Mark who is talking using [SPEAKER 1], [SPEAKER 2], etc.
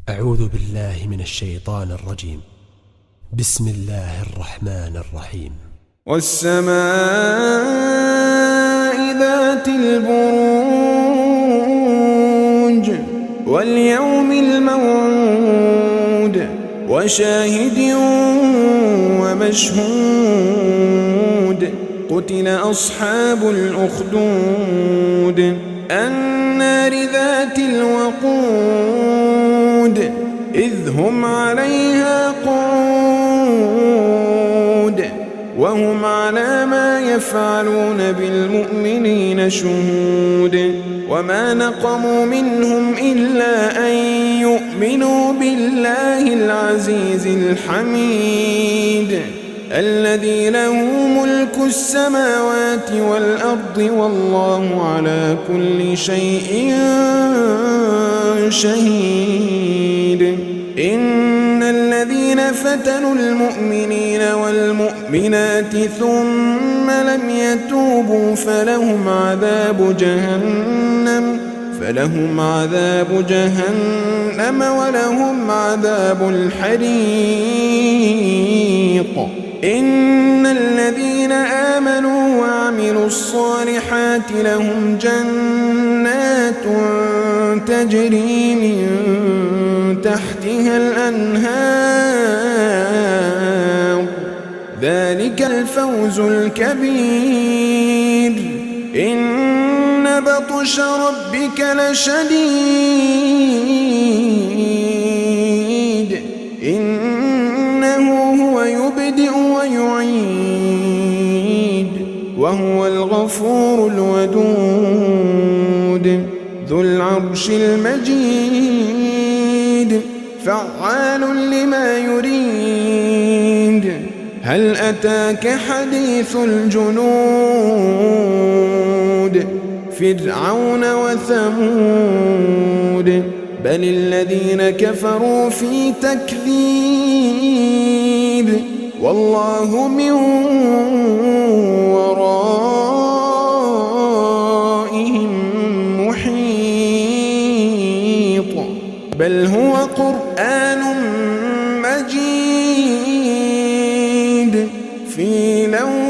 [SPEAKER 1] أعوذ بالله من الشيطان الرجيم. بسم الله الرحمن الرحيم.
[SPEAKER 2] والسماء ذات البروج واليوم الموعود وشاهد ومشهود قتل أصحاب الأخدود النار ذات الوقود إذ هم عليها قعود وهم على ما يفعلون بالمؤمنين شهود وما نقموا منهم إلا أن يؤمنوا بالله العزيز الحميد الذي له ملك السماوات والأرض والله على كل شيء شهيد. إن الذين فتنوا المؤمنين والمؤمنات ثم لم يتوبوا فلهم عذاب جهنم ولهم عذاب الحريق. إن الذين آمنوا وعملوا الصالحات لهم جنات تجري من تحتها الأنهار ذلك الفوز الكبير. إن بطش ربك لشديد إنه هو يبدئ ويعيد وهو الغفور الودود ذو العرش المجيد فعال لما يريد. هل أتاك حديث الجنود فرعون وثمود بل الذين كفروا في تكذيب والله من ورائهم محيط بل هو قرآن مجيد في لوح